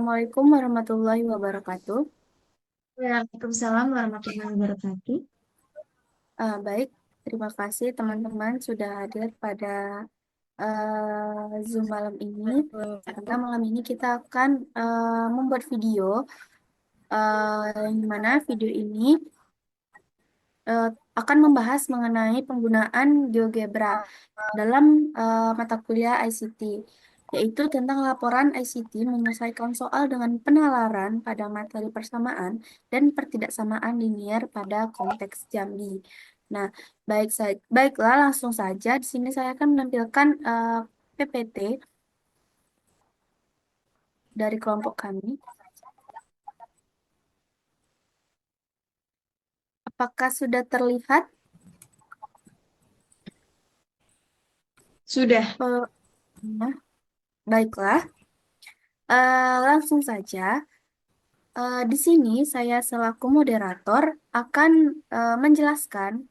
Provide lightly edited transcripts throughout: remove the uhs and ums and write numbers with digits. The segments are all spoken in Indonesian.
Assalamualaikum warahmatullahi wabarakatuh. Waalaikumsalam warahmatullahi wabarakatuh. Baik, terima kasih teman-teman sudah hadir pada Zoom malam ini. Karena malam ini kita akan membuat video, yang mana video ini eh, akan membahas mengenai penggunaan GeoGebra dalam mata kuliah ICT, yaitu tentang laporan ICT menyelesaikan soal dengan penalaran pada materi persamaan dan pertidaksamaan linier pada konteks Jambi. Nah, baiklah langsung saja. Di sini saya akan menampilkan PPT dari kelompok kami. Apakah sudah terlihat? Sudah. eh, nah, baiklah. Langsung saja. Di sini saya selaku moderator akan menjelaskan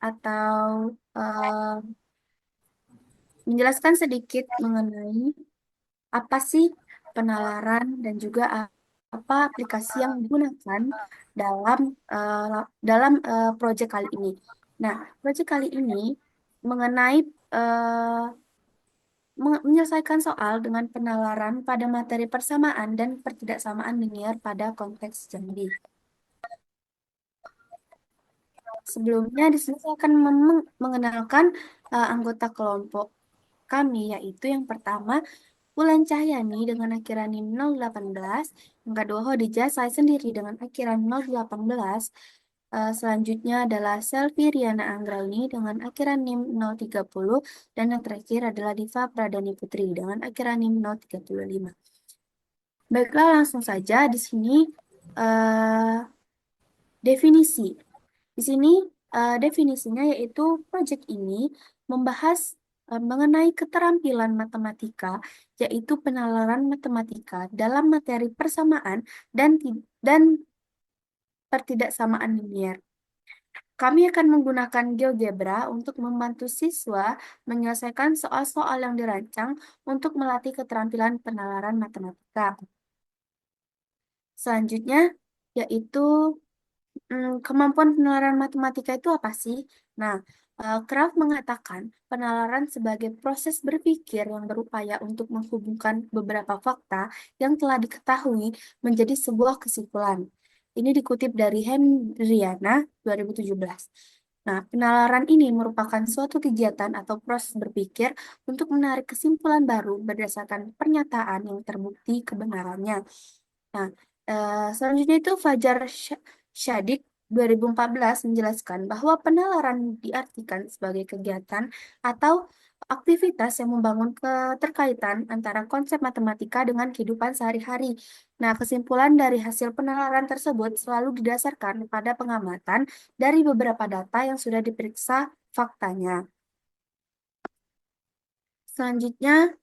atau eh, menjelaskan sedikit mengenai apa sih penalaran dan juga apa aplikasi yang digunakan dalam proyek kali ini. Nah, proyek kali ini mengenai menyelesaikan soal dengan penalaran pada materi persamaan dan pertidaksamaan linear pada konteks Jambi. Sebelumnya, di sini saya akan mengenalkan anggota kelompok kami, yaitu yang pertama, Wulan Cahyani dengan akhiran NIM 018, yang kedua Khadijah, saya sendiri dengan akhiran 018, selanjutnya adalah Selvi Riana Anggraini dengan akhiran NIM 030, dan yang terakhir adalah Diva Pradani Putri dengan akhiran NIM 035. Baiklah, langsung saja di sini eh, definisi. Di sini definisinya yaitu proyek ini membahas mengenai keterampilan matematika, yaitu penalaran matematika dalam materi persamaan dan pertidaksamaan linier. Kami akan menggunakan GeoGebra untuk membantu siswa menyelesaikan soal-soal yang dirancang untuk melatih keterampilan penalaran matematika. Selanjutnya, yaitu kemampuan penalaran matematika itu apa sih? Nah, Kraft mengatakan penalaran sebagai proses berpikir yang berupaya untuk menghubungkan beberapa fakta yang telah diketahui menjadi sebuah kesimpulan. Ini dikutip dari Hendriana 2017. Nah, penalaran ini merupakan suatu kegiatan atau proses berpikir untuk menarik kesimpulan baru berdasarkan pernyataan yang terbukti kebenarannya. Nah, selanjutnya itu Fajar Syadik 2014 menjelaskan bahwa penalaran diartikan sebagai kegiatan atau aktivitas yang membangun keterkaitan antara konsep matematika dengan kehidupan sehari-hari. Nah, kesimpulan dari hasil penalaran tersebut selalu didasarkan pada pengamatan dari beberapa data yang sudah diperiksa faktanya. Selanjutnya,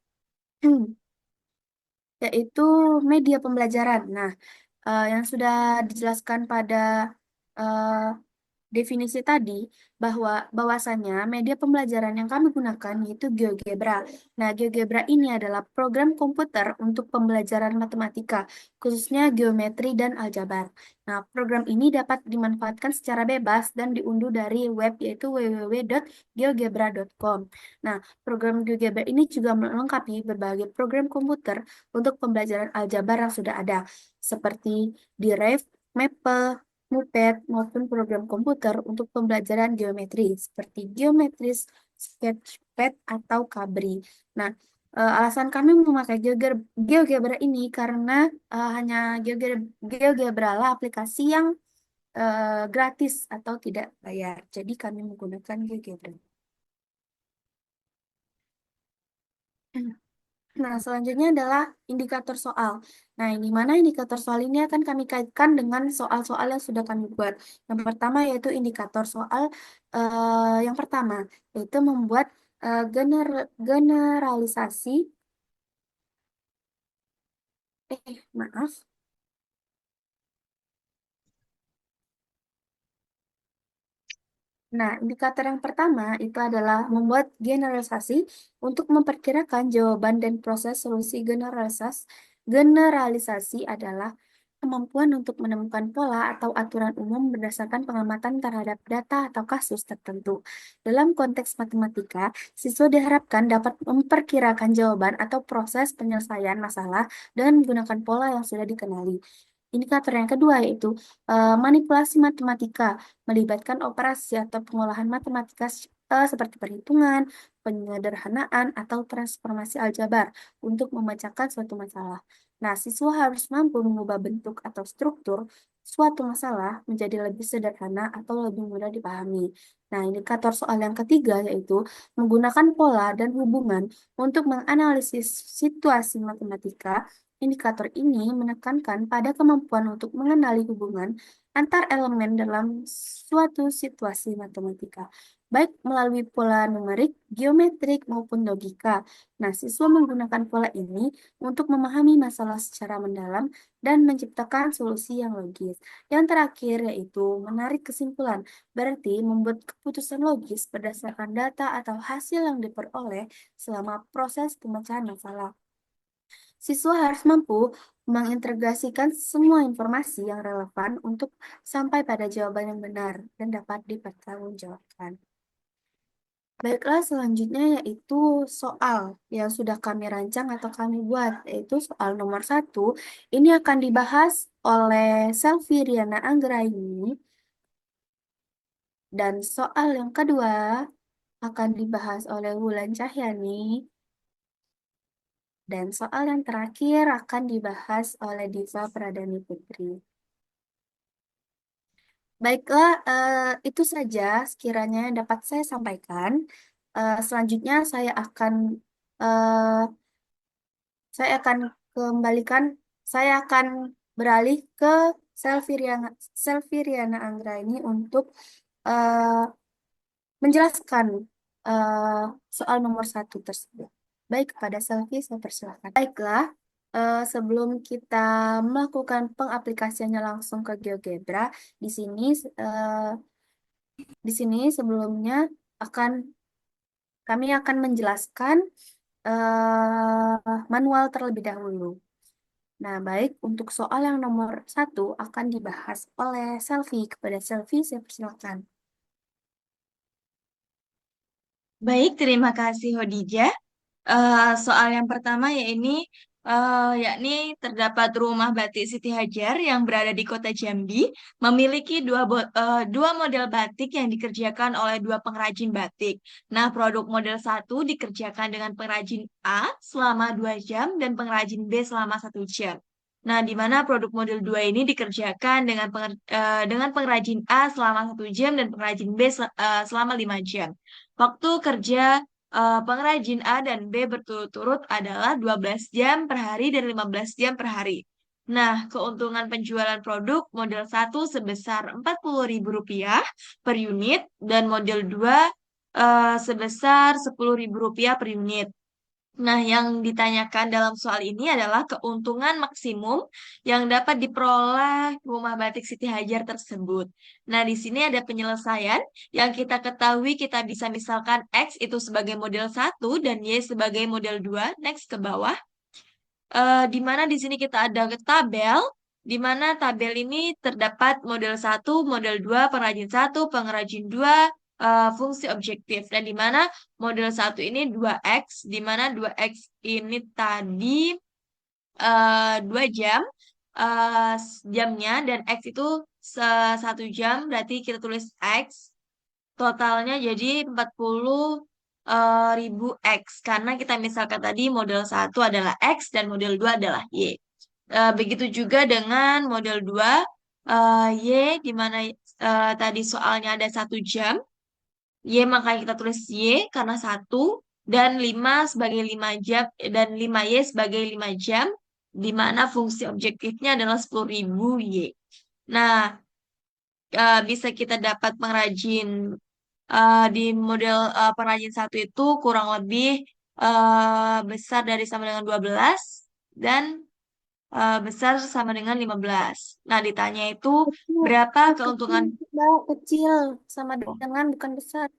yaitu media pembelajaran. Nah, yang sudah dijelaskan pada eh, definisi tadi bahwasannya media pembelajaran yang kami gunakan yaitu GeoGebra. Nah, GeoGebra ini adalah program komputer untuk pembelajaran matematika, khususnya geometri dan aljabar. Nah, program ini dapat dimanfaatkan secara bebas dan diunduh dari web yaitu www.geogebra.com. Nah, program GeoGebra ini juga melengkapi berbagai program komputer untuk pembelajaran aljabar yang sudah ada, seperti Derive, Maple, MUPET maupun program komputer untuk pembelajaran geometri seperti Geometris, Sketchpad, atau Cabri. Nah, alasan kami memakai GeoGebra ini karena hanya GeoGebra lah aplikasi yang gratis atau tidak bayar. Jadi kami menggunakan GeoGebra. Nah, selanjutnya adalah indikator soal. Nah, ini mana indikator soal ini akan kami kaitkan dengan soal-soal yang sudah kami buat. Yang pertama yaitu indikator soal yang pertama, yaitu membuat generalisasi. Maaf. Nah, indikator yang pertama itu adalah membuat generalisasi untuk memperkirakan jawaban dan proses solusi generalisasi. Generalisasi adalah kemampuan untuk menemukan pola atau aturan umum berdasarkan pengamatan terhadap data atau kasus tertentu. Dalam konteks matematika, siswa diharapkan dapat memperkirakan jawaban atau proses penyelesaian masalah dengan menggunakan pola yang sudah dikenali. Indikator yang kedua yaitu manipulasi matematika, melibatkan operasi atau pengolahan matematika seperti perhitungan, penyederhanaan, atau transformasi aljabar untuk memecahkan suatu masalah. Nah, siswa harus mampu mengubah bentuk atau struktur suatu masalah menjadi lebih sederhana atau lebih mudah dipahami. Nah, indikator soal yang ketiga yaitu menggunakan pola dan hubungan untuk menganalisis situasi matematika. Indikator ini menekankan pada kemampuan untuk mengenali hubungan antar elemen dalam suatu situasi matematika, baik melalui pola numerik, geometrik, maupun logika. Nah, siswa menggunakan pola ini untuk memahami masalah secara mendalam dan menciptakan solusi yang logis. Yang terakhir yaitu menarik kesimpulan, berarti membuat keputusan logis berdasarkan data atau hasil yang diperoleh selama proses pemecahan masalah. Siswa harus mampu mengintegrasikan semua informasi yang relevan untuk sampai pada jawaban yang benar dan dapat dipertanggungjawabkan. Baiklah, selanjutnya yaitu soal yang sudah kami rancang atau kami buat, yaitu soal nomor 1. Ini akan dibahas oleh Selvi Riana Anggraini, dan soal yang kedua akan dibahas oleh Wulan Cahyani, dan soal yang terakhir akan dibahas oleh Diva Pradani Putri. Baiklah, itu saja sekiranya yang dapat saya sampaikan. Selanjutnya eh, saya akan kembalikan, saya akan beralih ke Selviriana Anggra ini untuk eh, menjelaskan eh, soal nomor 1 tersebut. Baik, kepada Selvi, saya persilakan. Baiklah, sebelum kita melakukan pengaplikasiannya langsung ke GeoGebra, di sini eh, di sini sebelumnya akan kami akan menjelaskan manual terlebih dahulu. Nah, baik, untuk soal yang nomor 1 akan dibahas oleh Selvi. Kepada Selvi, saya persilakan. Baik, terima kasih Hodijah. Soal yang pertama yakni terdapat rumah batik Siti Hajar yang berada di kota Jambi memiliki dua model batik yang dikerjakan oleh dua pengrajin batik. Nah, produk model satu dikerjakan dengan pengrajin A selama 2 jam dan pengrajin B selama 1 jam. Nah, di mana produk model 2 ini dikerjakan dengan pengrajin A selama 1 jam dan pengrajin B selama 5 jam. Waktu kerja pengrajin A dan B berturut-turut adalah 12 jam per hari dan 15 jam per hari. Nah, keuntungan penjualan produk model satu sebesar Rp40.000 per unit dan model 2 sebesar Rp10.000 per unit. Nah, yang ditanyakan dalam soal ini adalah keuntungan maksimum yang dapat diperoleh rumah batik Siti Hajar tersebut. Nah, di sini ada penyelesaian yang kita ketahui kita bisa misalkan X itu sebagai model satu dan Y sebagai model 2. Next ke bawah. Di mana di sini kita ada tabel, di mana tabel ini terdapat model satu, model 2, pengrajin satu, pengrajin 2, fungsi objektif. Dan di mana model satu ini 2X, di mana 2X ini tadi 2 jam jamnya, dan X itu 1 jam, berarti kita tulis X. Totalnya jadi 40.000 X. Karena kita misalkan tadi model satu adalah X dan model 2 adalah Y. Begitu juga dengan model 2 Y, di mana tadi soalnya ada 1 jam. Y maka kita tulis Y karena satu, dan 5 sebagai 5 jam, dan 5Y sebagai 5 jam, di mana fungsi objektifnya adalah 10.000 Y. Nah, bisa kita dapat pengrajin di model pengrajin satu itu kurang lebih besar dari sama dengan 12 dan besar sama dengan 15. Nah, ditanya itu Kecil, berapa kecil, keuntungan. Mbak, kecil sama dengan bukan besar.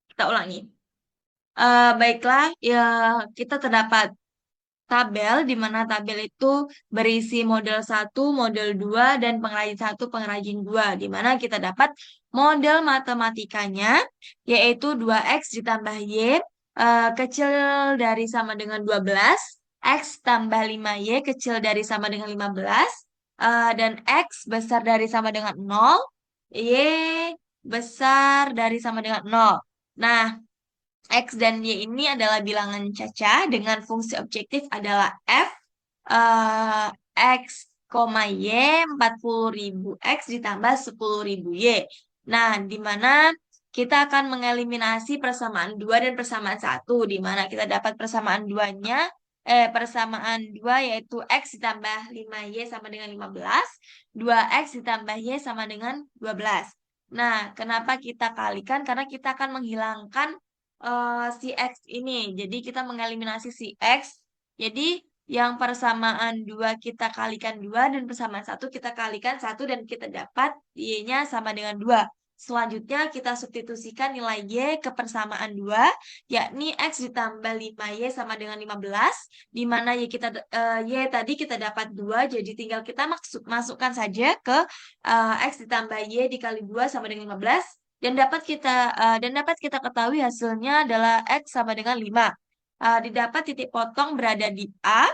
Kita ulangi. Baiklah, ya kita terdapat tabel di mana tabel itu berisi model satu, model 2 dan pengrajin satu, pengrajin 2 di mana kita dapat model matematikanya yaitu 2x ditambah y kecil dari sama dengan 12, x tambah 5y kecil dari sama dengan 15, dan x besar dari sama dengan 0, y besar dari sama dengan 0. Nah, X dan Y ini adalah bilangan caca dengan fungsi objektif adalah F eh, X, Y 40.000 X ditambah 10.000 Y. Nah, di mana kita akan mengeliminasi persamaan 2 dan persamaan satu, di mana kita dapat persamaan duanya, persamaan 2 yaitu X ditambah 5Y sama dengan 15, 2X ditambah Y sama dengan 12. Nah, kenapa kita kalikan? Karena kita akan menghilangkan si X ini. Jadi kita mengeliminasi si X. Jadi yang persamaan 2 kita kalikan 2 dan persamaan satu kita kalikan satu dan kita dapat Y-nya sama dengan 2. Selanjutnya kita substitusikan nilai Y ke persamaan 2, yakni X ditambah 5Y sama dengan 15, di mana Y tadi kita dapat 2, jadi tinggal kita masukkan saja ke X ditambah Y dikali 2 sama dengan 15, dan dapat kita ketahui hasilnya adalah X sama dengan 5. Didapat titik potong berada di A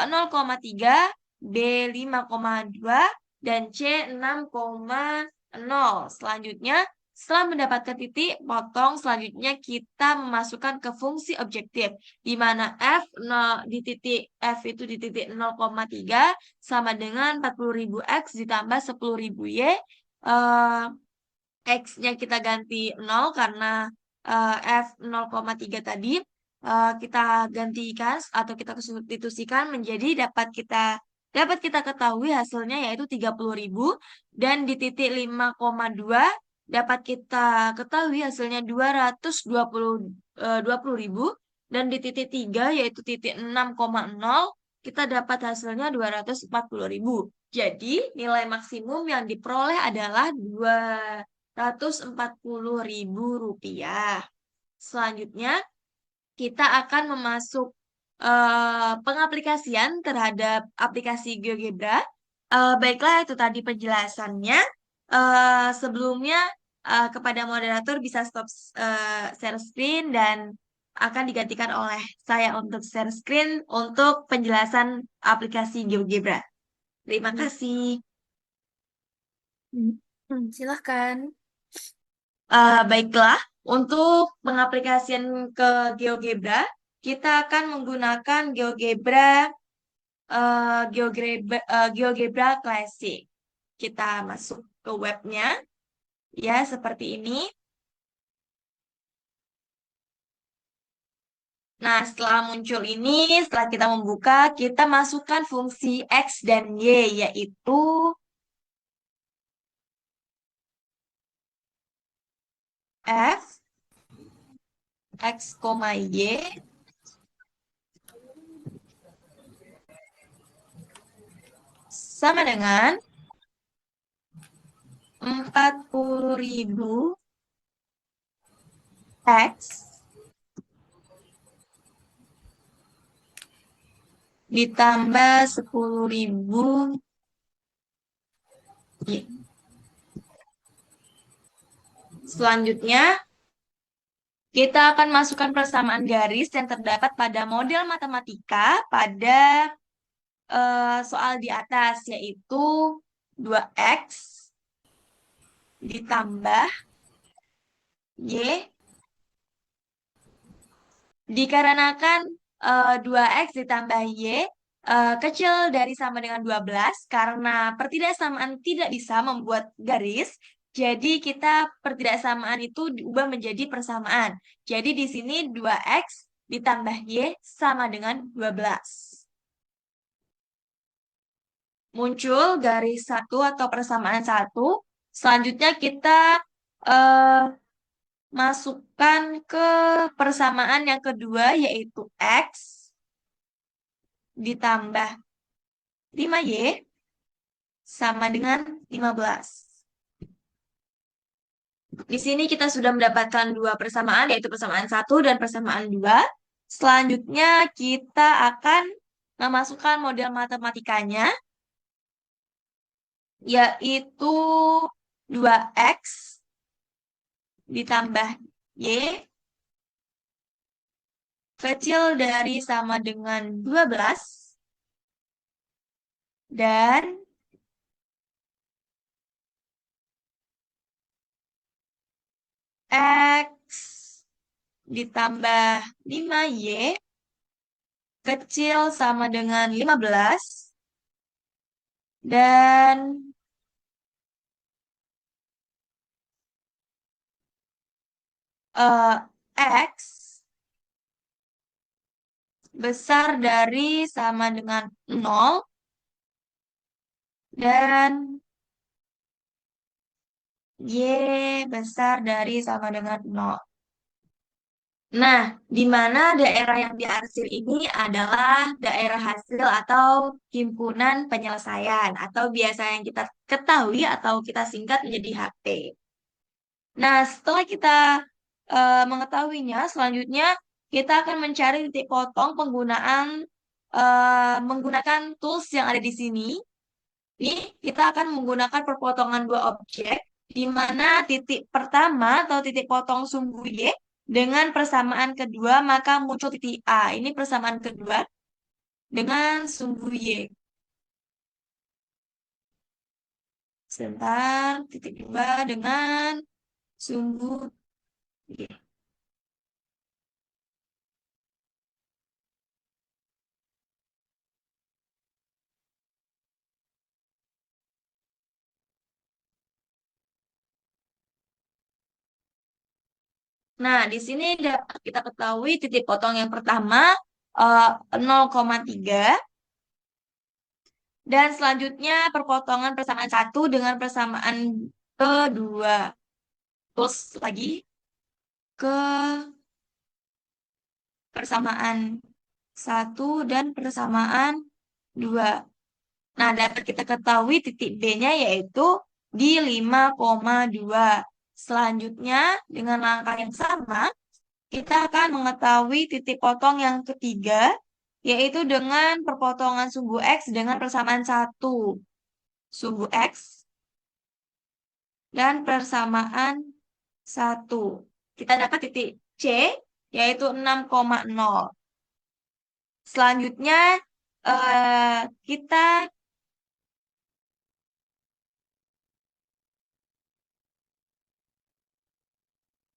0,3, B 5,2, dan C 6,0. Selanjutnya, setelah mendapatkan titik potong, selanjutnya kita memasukkan ke fungsi objektif, di mana di titik F itu di titik 0,3 sama dengan 40.000 X ditambah 10.000 Y. eh, X-nya kita ganti 0 karena F 0,3 tadi kita gantikan atau kita substitusikan menjadi dapat kita ketahui hasilnya yaitu 30.000, dan di titik 5,2 dapat kita ketahui hasilnya 220.000, dan di titik 3 yaitu titik 6,0 kita dapat hasilnya 240.000. Jadi nilai maksimum yang diperoleh adalah 240.000 rupiah. Selanjutnya, kita akan memasuk pengaplikasian terhadap aplikasi GeoGebra. Baiklah, itu tadi penjelasannya. Sebelumnya, kepada moderator bisa stop share screen dan akan digantikan oleh saya untuk share screen untuk penjelasan aplikasi GeoGebra. Terima kasih. Silahkan. Baiklah, untuk pengaplikasian ke GeoGebra, kita akan menggunakan GeoGebra Classic. Kita masuk ke webnya, ya seperti ini. Nah, setelah muncul ini, setelah kita membuka, kita masukkan fungsi X dan Y, yaitu F, X, Y, sama dengan 40.000 X ditambah 10.000 Y. Selanjutnya, kita akan masukkan persamaan garis yang terdapat pada model matematika pada soal di atas, yaitu 2X ditambah Y dikarenakan 2X ditambah Y kecil dari sama dengan 12 karena pertidaksamaan tidak bisa membuat garis, jadi kita pertidaksamaan itu diubah menjadi persamaan. Jadi di sini 2X ditambah Y sama dengan 12. Muncul garis satu atau persamaan satu. Selanjutnya kita eh, masukkan ke persamaan yang kedua yaitu X ditambah 5Y sama dengan 15. Di sini kita sudah mendapatkan dua persamaan, yaitu persamaan satu dan persamaan dua. Selanjutnya kita akan memasukkan model matematikanya, yaitu 2x ditambah y kecil dari sama dengan 12 dan x ditambah 5y kecil sama dengan 15 dan eh, x besar dari sama dengan 0 dan y besar dari sama dengan 0. Nah, di mana daerah yang diarsir ini adalah daerah hasil atau himpunan penyelesaian atau biasa yang kita ketahui atau kita singkat menjadi HP. Nah, setelah kita mengetahuinya, selanjutnya kita akan mencari titik potong menggunakan tools yang ada di sini. Ini kita akan menggunakan perpotongan dua objek, di mana titik pertama atau titik potong sumbu Y dengan persamaan kedua, maka muncul titik A. Ini persamaan kedua dengan sumbu Y. Sebentar, titik dua dengan sumbu Y. Nah, di sini dapat kita ketahui titik potong yang pertama eh, 0,3 dan selanjutnya perpotongan persamaan satu dengan persamaan kedua. Terus lagi ke persamaan satu dan persamaan dua. Nah, dapat kita ketahui titik B-nya yaitu di 5,2. Selanjutnya, dengan langkah yang sama, kita akan mengetahui titik potong yang ketiga, yaitu dengan perpotongan sumbu X dengan persamaan satu. Sumbu X dan persamaan satu. Kita dapat titik C, yaitu 6,0. Selanjutnya, eh, kita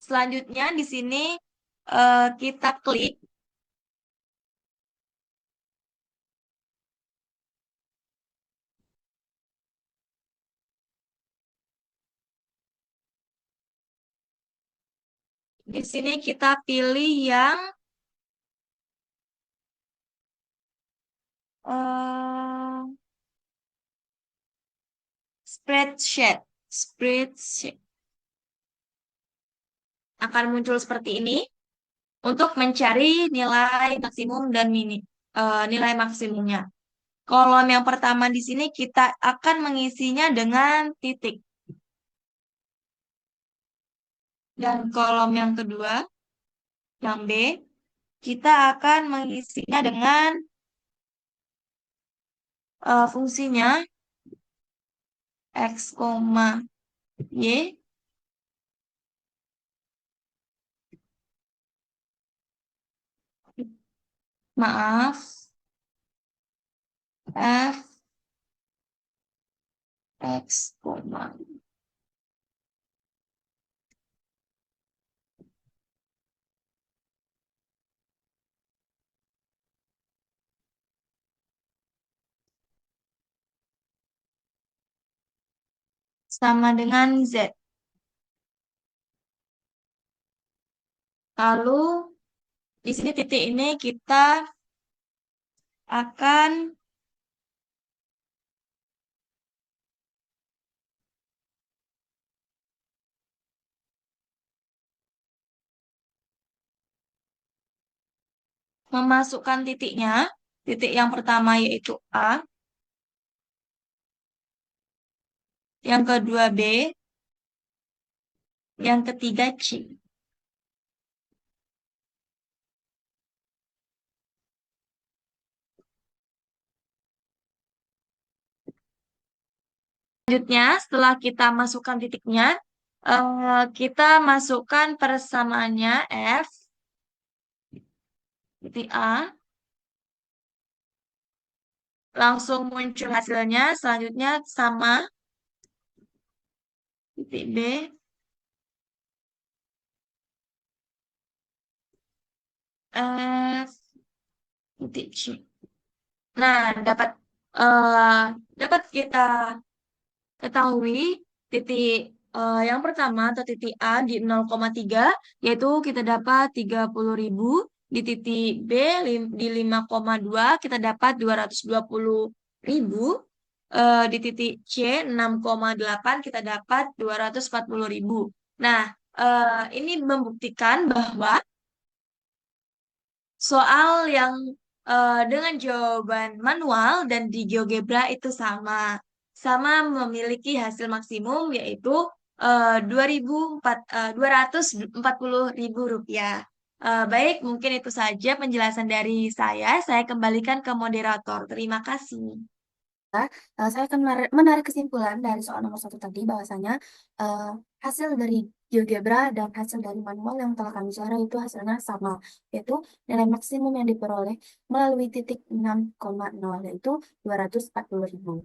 selanjutnya di sini kita klik. Di sini kita pilih yang eh, spreadsheet. Spreadsheet akan muncul seperti ini untuk mencari nilai maksimum dan nilai maksimumnya. Kolom yang pertama di sini kita akan mengisinya dengan titik. Dan kolom yang kedua, yang B, kita akan mengisinya dengan fungsinya X, Y. Maaf, F, X, sama dengan Z. Lalu di sini titik ini kita akan memasukkan titiknya. Titik yang pertama yaitu A, yang kedua B, Yang ketiga C. Selanjutnya, setelah kita masukkan titiknya, kita masukkan persamaannya F, titik A, langsung muncul hasilnya. Selanjutnya sama, titik B, F, titik C. Nah, eh, dapat kita ketahui titik yang pertama atau titik A di 0,3 yaitu kita dapat 30.000, di titik B di 5,2 kita dapat 220.000, di titik C 6,8 kita dapat 240.000. Nah, ini membuktikan bahwa soal yang dengan jawaban manual dan di GeoGebra itu sama. Sama memiliki hasil maksimum yaitu 240.000 rupiah. Baik, mungkin itu saja penjelasan dari saya. Saya kembalikan ke moderator. Terima kasih. Saya akan menarik kesimpulan dari soal nomor satu tadi bahwasanya eh, hasil dari GeoGebra dan hasil dari manual yang telah kami cari itu hasilnya sama, yaitu nilai maksimum yang diperoleh melalui titik 6,0 yaitu 240.000.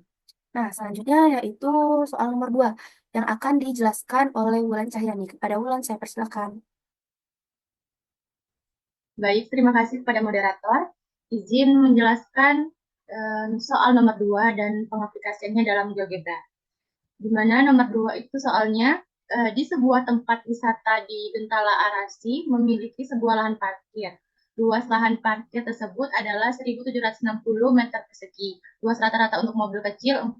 Nah, selanjutnya yaitu soal nomor 2 yang akan dijelaskan oleh Wulan Cahyani. Kepada Wulan, saya persilakan. Baik, terima kasih kepada moderator. Izin menjelaskan soal nomor 2 dan pengaplikasiannya dalam GeoGebra. Di mana nomor 2 itu soalnya di sebuah tempat wisata di Gentala Arasi memiliki sebuah lahan parkir. Luas lahan parkir tersebut adalah 1.760 meter persegi. Luas rata-rata untuk mobil kecil 4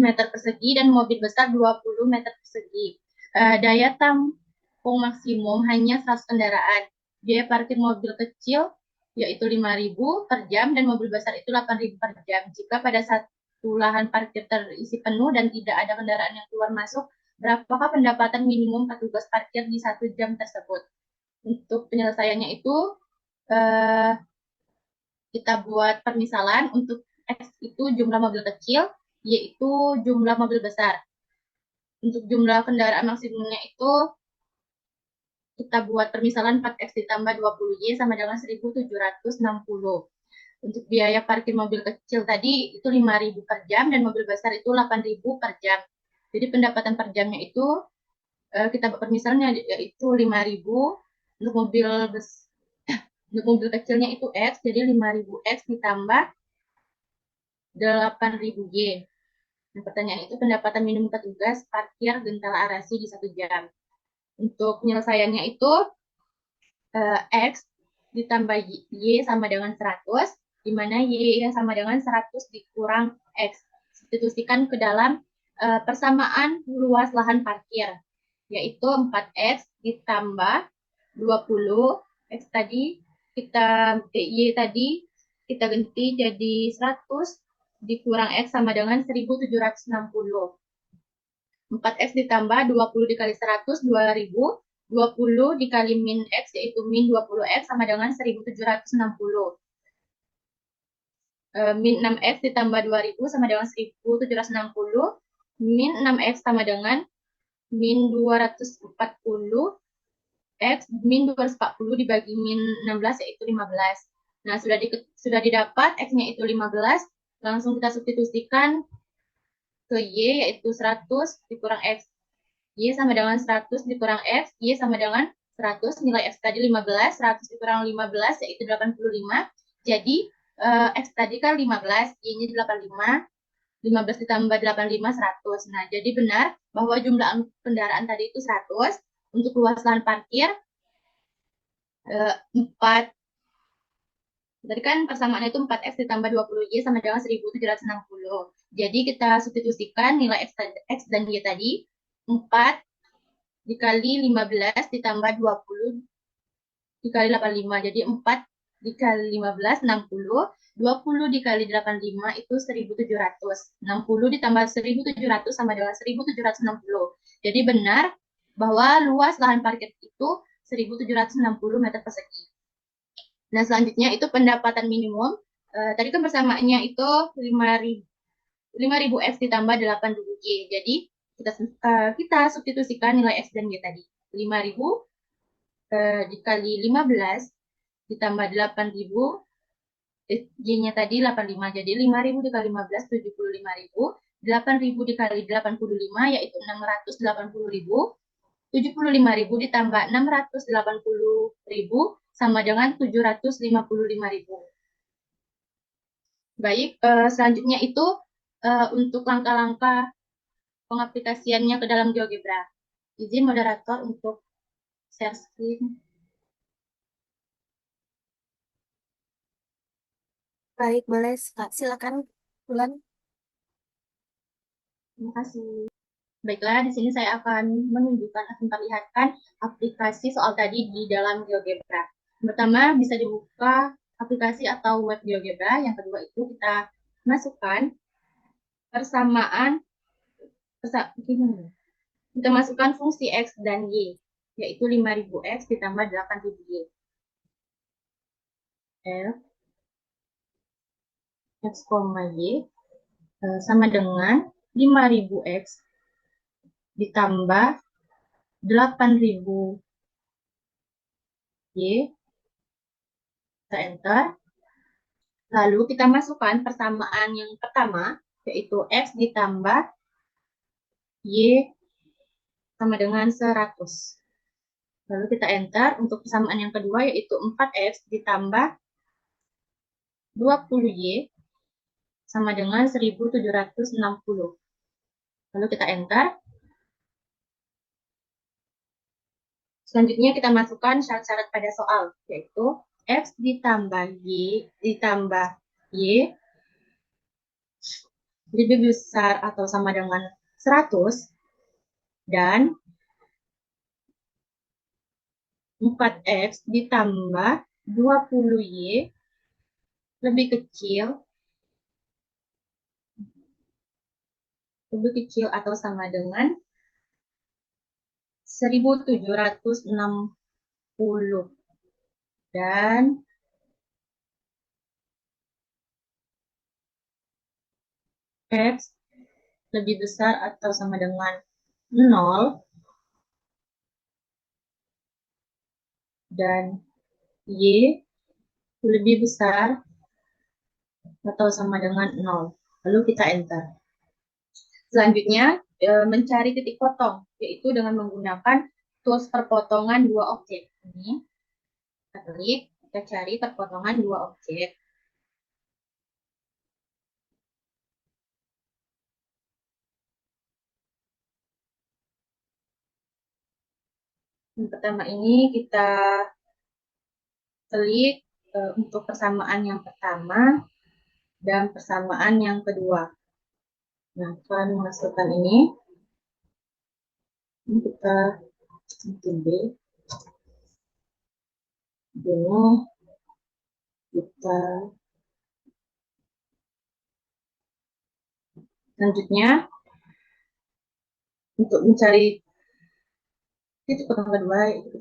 meter persegi dan mobil besar 20 meter persegi. Daya tampung maksimum hanya 100 kendaraan. Biaya parkir mobil kecil yaitu 5.000 per jam dan mobil besar itu 8.000 per jam. Jika pada satu lahan parkir terisi penuh dan tidak ada kendaraan yang keluar masuk, berapakah pendapatan minimum petugas parkir di 1 jam tersebut? Untuk penyelesaiannya itu eh, kita buat permisalan untuk X itu jumlah mobil kecil, yaitu jumlah mobil besar. Untuk jumlah kendaraan maksimumnya itu kita buat permisalan 4X ditambah 20Y sama dengan 1.760. Untuk biaya parkir mobil kecil tadi itu 5.000 per jam dan mobil besar itu 8.000 per jam. Jadi pendapatan per jamnya itu kita buat permisalannya yaitu 5.000 untuk untuk mobil kecilnya itu X, jadi 5.000 X ditambah 8.000Y. Nah, pertanyaan itu pendapatan minimum petugas parkir Gentala Arasi di 1 jam. Untuk penyelesaiannya itu X ditambah Y sama dengan 100, di mana Y yang sama dengan 100 dikurang X. Substitusikan ke dalam persamaan luas lahan parkir, yaitu 4X ditambah 20, X tadi Y tadi kita ganti jadi 100 dikurang X sama dengan 1.760. 4X ditambah 20 dikali 100, 2000. 20 dikali min X, yaitu min 20X sama dengan 1.760. Min 6X ditambah 2000 sama dengan 1.760. Min 6X sama dengan min 240. X min 240 dibagi min 16, yaitu 15. Nah, sudah didapat X-nya itu 15. Langsung kita substitusikan ke Y, yaitu 100 dikurang X. Y sama dengan 100 dikurang X, Y sama dengan 100, nilai X tadi 15, 100 dikurang 15 yaitu 85. Jadi X tadi kan 15, Y-nya 85, 15 ditambah 85, 100. Nah, jadi benar bahwa jumlah kendaraan tadi itu 100, untuk luas lahan parkir 4. Tadi kan persamaannya itu 4X ditambah 20Y sama dengan 1.760. Jadi kita substitusikan nilai X dan Y tadi, 4 dikali 15 ditambah 20 dikali 85. Jadi 4 dikali 15, 60. 20 dikali 85 itu 1.700. 60 ditambah 1.700 sama dengan 1.760. Jadi benar bahwa luas lahan parkir itu 1.760 meter persegi. Nah, selanjutnya itu pendapatan minimum. Tadi kan persamaannya itu 5.000 X ditambah 8.000 Y. Jadi kita substitusikan nilai X dan Y tadi. 5.000 dikali 15 ditambah 8.000, Y-nya tadi 85. Jadi 5.000 dikali 15, 75.000. 8.000 dikali 85 yaitu 680.000. 75.000 ditambah 680.000 sama dengan 755.000. Baik, selanjutnya itu untuk langkah-langkah pengaplikasiannya ke dalam GeoGebra. Izin moderator untuk share screen. Baik, boleh. Silakan, Bulan. Terima kasih. Baiklah, di sini saya akan menunjukkan atau memperlihatkan aplikasi soal tadi di dalam GeoGebra. Pertama, bisa dibuka aplikasi atau web GeoGebra. Yang kedua itu kita masukkan persamaan, kita masukkan fungsi X dan Y, yaitu 5.000 X ditambah 8.000 Y. F, X, Y sama dengan 5.000 X ditambah 8.000 Y, kita enter. Lalu kita masukkan persamaan yang pertama, yaitu X ditambah Y sama dengan 100. Lalu kita enter untuk persamaan yang kedua, yaitu 4X ditambah 20Y sama dengan 1.760. Lalu kita enter. Selanjutnya kita masukkan syarat-syarat pada soal, yaitu X ditambah Y lebih besar atau sama dengan 100 dan 4X ditambah 20Y lebih kecil atau sama dengan 1.760 dan X lebih besar atau sama dengan 0 dan Y lebih besar atau sama dengan 0. Lalu kita enter. Selanjutnya, mencari titik potong, yaitu dengan menggunakan tools perpotongan dua objek. Ini, kita klik, kita cari perpotongan dua objek. Yang pertama ini kita klik untuk persamaan yang pertama dan persamaan yang kedua. Nah, akan memasukkan ini kita bikin B. Ini kita selanjutnya untuk mencari titik potong kedua itu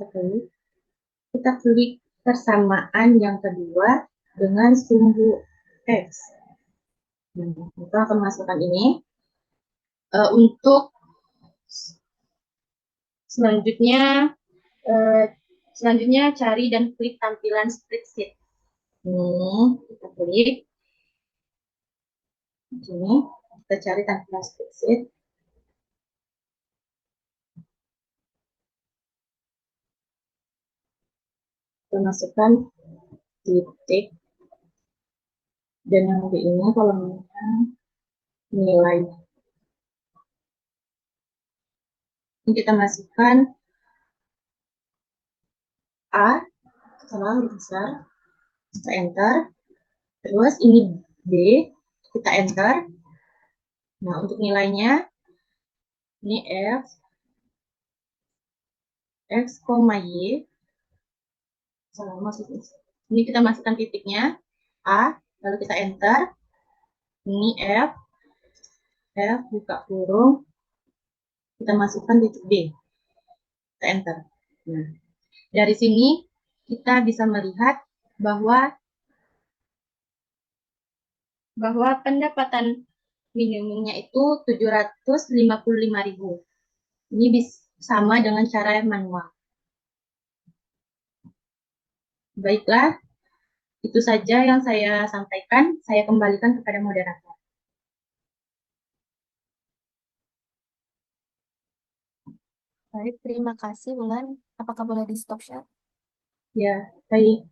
kita klik persamaan yang kedua dengan sumbu X. Nah, kita akan masukkan ini untuk selanjutnya cari dan klik tampilan spreadsheet. Ini kita klik sini, kita cari tampilan spreadsheet. Kita masukkan titik dan yang di ini kolomnya nilai. Ini kita masukkan A, salah besar, kita enter. Terus ini B, kita enter. Nah, untuk nilainya ini X, Y. Salah maksudnya. Ini kita masukkan titiknya A, lalu kita enter. Ini F buka kurung, kita masukkan titik B. Kita enter. Nah, dari sini kita bisa melihat bahwa pendapatan minimumnya itu 755.000. Ini sama dengan cara yang manual. Baiklah, itu saja yang saya sampaikan. Saya kembalikan kepada moderator. Baik, terima kasih, Wulan. Apakah boleh di stop share? Ya, baik.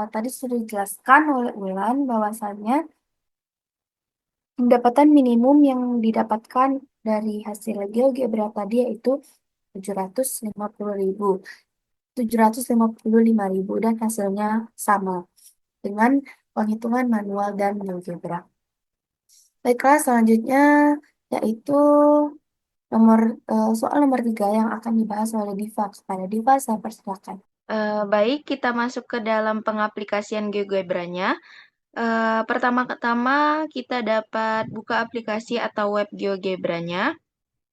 Tadi sudah dijelaskan oleh Wulan bahwasannya pendapatan minimum yang didapatkan dari hasil GeoGebra tadi yaitu 750.000, 755.000 dan hasilnya sama dengan penghitungan manual dan GeoGebra. Baiklah, selanjutnya yaitu soal nomor 3 yang akan dibahas oleh Diva. Kepada Diva, saya persilakan. Baik, kita masuk ke dalam pengaplikasian GeoGebra-nya. Pertama-tama kita dapat buka aplikasi atau web GeoGebra-nya.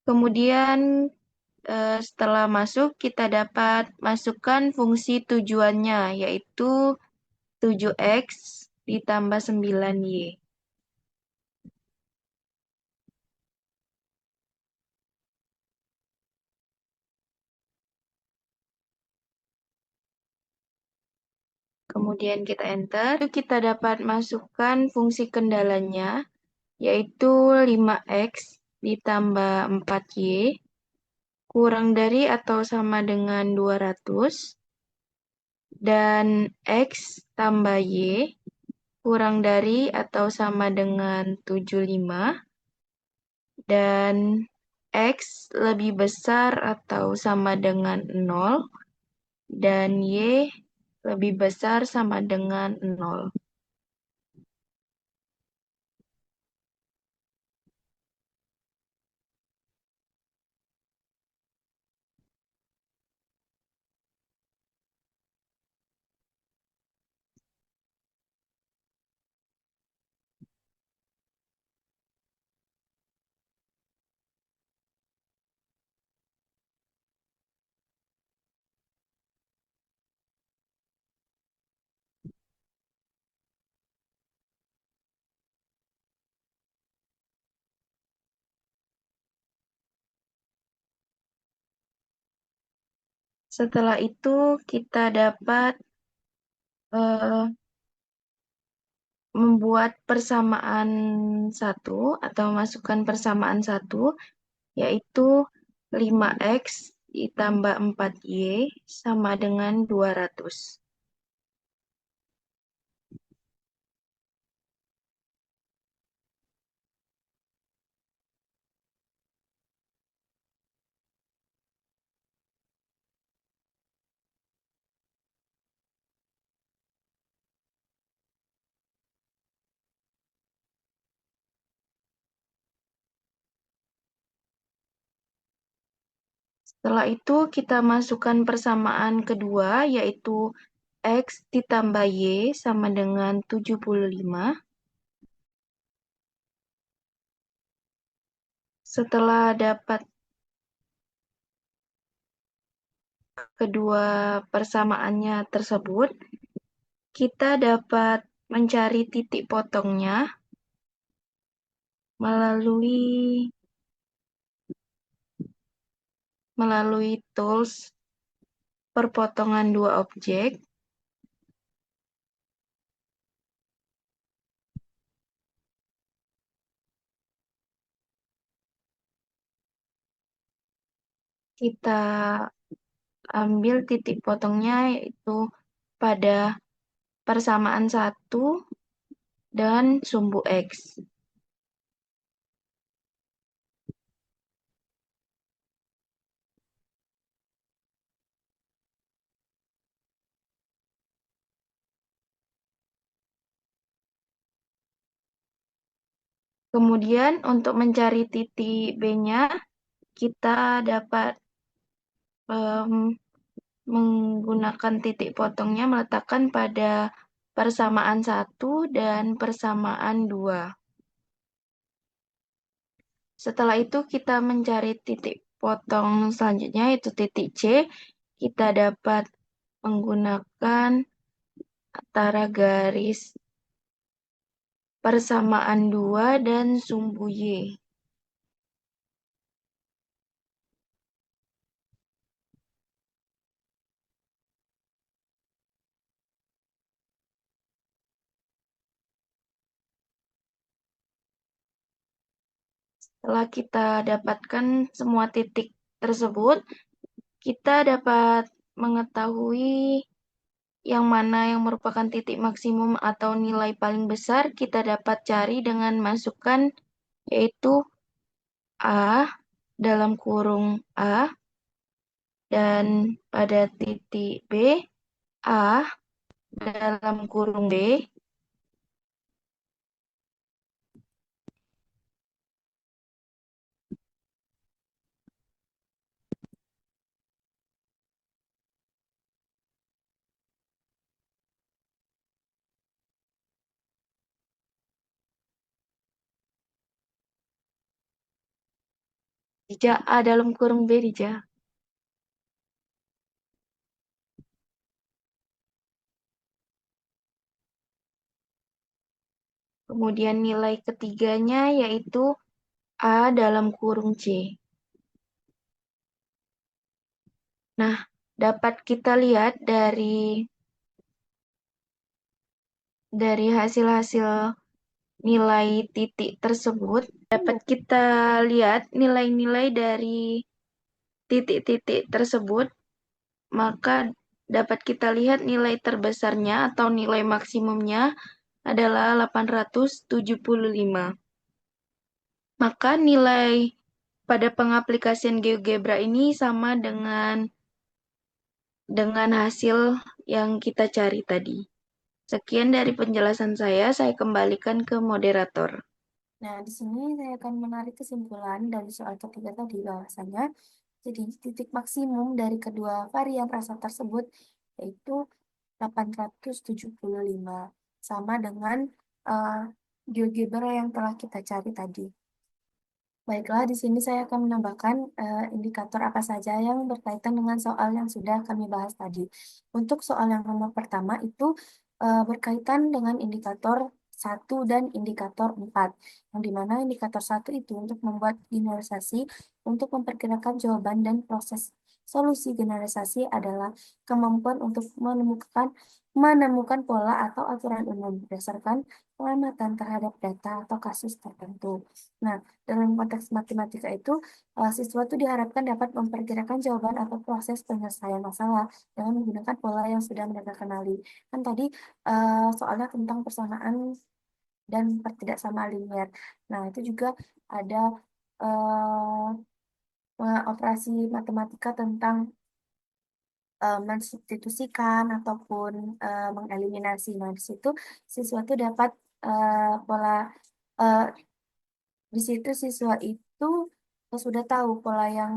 Kemudian setelah masuk, kita dapat masukkan fungsi tujuannya, yaitu 7X ditambah 9Y. Kemudian kita enter, kita dapat masukkan fungsi kendalanya, yaitu 5X ditambah 4Y, kurang dari atau sama dengan 200, dan X tambah Y, kurang dari atau sama dengan 75, dan X lebih besar atau sama dengan 0, dan Y lebih besar sama dengan 0. Setelah itu kita dapat membuat persamaan 1 atau masukkan persamaan 1, yaitu 5X ditambah 4Y sama dengan 200. Setelah itu kita masukkan persamaan kedua, yaitu X ditambah Y sama dengan 75. Setelah dapat kedua persamaannya tersebut, kita dapat mencari titik potongnya melalui tools perpotongan dua objek. Kita ambil titik potongnya yaitu pada persamaan 1 dan sumbu X. Kemudian untuk mencari titik B-nya, kita dapat menggunakan titik potongnya meletakkan pada persamaan 1 dan persamaan 2. Setelah itu kita mencari titik potong selanjutnya yaitu titik C, kita dapat menggunakan antara garis persamaan 2 dan sumbu Y. Setelah kita dapatkan semua titik tersebut, kita dapat mengetahui yang mana yang merupakan titik maksimum atau nilai paling besar. Kita dapat cari dengan masukkan yaitu A dalam kurung A dan pada titik B, A dalam kurung B, Dija A dalam kurung B, Dija. Kemudian nilai ketiganya yaitu A dalam kurung C. Nah, dapat kita lihat dari hasil-hasil nilai titik tersebut, dapat kita lihat nilai-nilai dari titik-titik tersebut, maka dapat kita lihat nilai terbesarnya atau nilai maksimumnya adalah 875. Maka nilai pada pengaplikasian GeoGebra ini sama dengan hasil yang kita cari tadi. Sekian dari penjelasan saya kembalikan ke moderator. Nah, di sini saya akan menarik kesimpulan dari soal ketiga tadi bahwasanya jadi titik maksimum dari kedua varian rasa tersebut yaitu 875 sama dengan uh, GeoGebra yang telah kita cari tadi. Baiklah, di sini saya akan menambahkan indikator apa saja yang berkaitan dengan soal yang sudah kami bahas tadi. Untuk soal yang nomor pertama itu berkaitan dengan indikator 1 dan indikator 4. Yang dimana indikator 1 itu untuk membuat generalisasi untuk memperkirakan jawaban dan proses solusi generalisasi adalah kemampuan untuk menemukan pola atau aturan umum berdasarkan pengamatan terhadap data atau kasus tertentu. Nah, dalam konteks matematika itu, siswa itu diharapkan dapat memperkirakan jawaban atau proses penyelesaian masalah dengan menggunakan pola yang sudah mereka kenali. Kan tadi soalnya tentang persamaan dan pertidaksamaan linier. Nah, itu juga ada operasi matematika tentang mensubstitusikan ataupun mengeliminasi. Nah, di situ siswa itu dapat pola eh, di situ siswa itu sudah tahu pola yang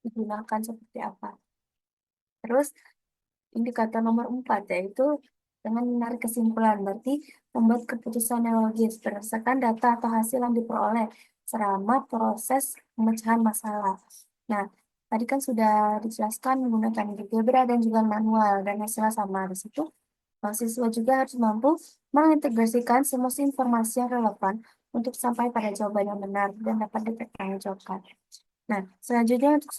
digunakan seperti apa. Terus indikator nomor 4 yaitu dengan menarik kesimpulan, berarti membuat keputusan yang logis berdasarkan data atau hasil yang diperoleh selama proses pemecahan masalah. Nah, tadi kan sudah dijelaskan menggunakan GeoGebra dan juga manual dan hasilnya sama di situ. Mahasiswa juga harus mampu mengintegrasikan semua informasi yang relevan untuk sampai pada jawaban yang benar dan dapat dipertanggungjawabkan. Nah, selanjutnya untuk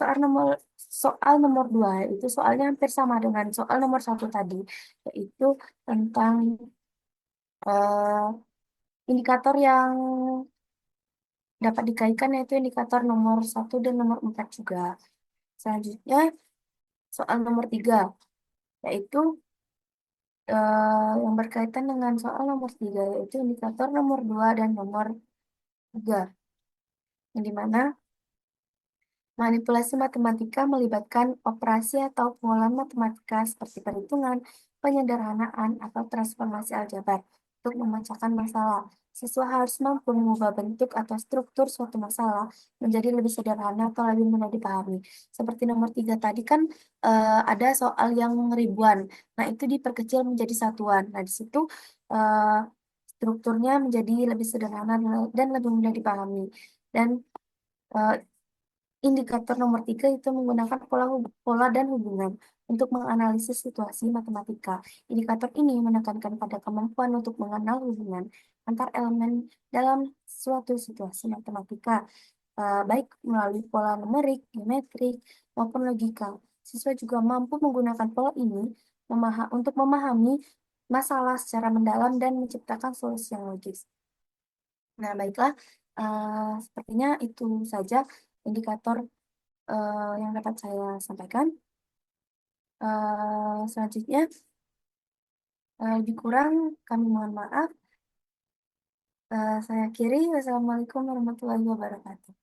soal nomor 2 itu soalnya hampir sama dengan soal nomor 1 tadi, yaitu tentang eh, indikator yang dapat dikaitkan yaitu indikator nomor 1 dan nomor 4 juga. Selanjutnya soal nomor 3 yaitu yang berkaitan dengan soal nomor 3 yaitu indikator nomor 2 dan nomor 3. Yang dimana manipulasi matematika melibatkan operasi atau pengolahan matematika seperti perhitungan, penyederhanaan, atau transformasi aljabar untuk memecahkan masalah. Siswa harus mampu mengubah bentuk atau struktur suatu masalah menjadi lebih sederhana atau lebih mudah dipahami. Seperti nomor 3 tadi kan ada soal yang ribuan. Nah, itu diperkecil menjadi satuan. Nah, di situ eh, strukturnya menjadi lebih sederhana dan lebih mudah dipahami. Dan eh, Indikator nomor 3 itu menggunakan pola dan hubungan untuk menganalisis situasi matematika. Indikator ini menekankan pada kemampuan untuk mengenal hubungan antar elemen dalam suatu situasi matematika, baik melalui pola numerik, geometrik, maupun logika. Siswa juga mampu menggunakan pola ini untuk memahami masalah secara mendalam dan menciptakan solusi yang logis. Nah, baiklah, sepertinya itu saja indikator yang dapat saya sampaikan. Selanjutnya, lebih kurang kami mohon maaf. Saya akhiri. Wassalamualaikum warahmatullahi wabarakatuh.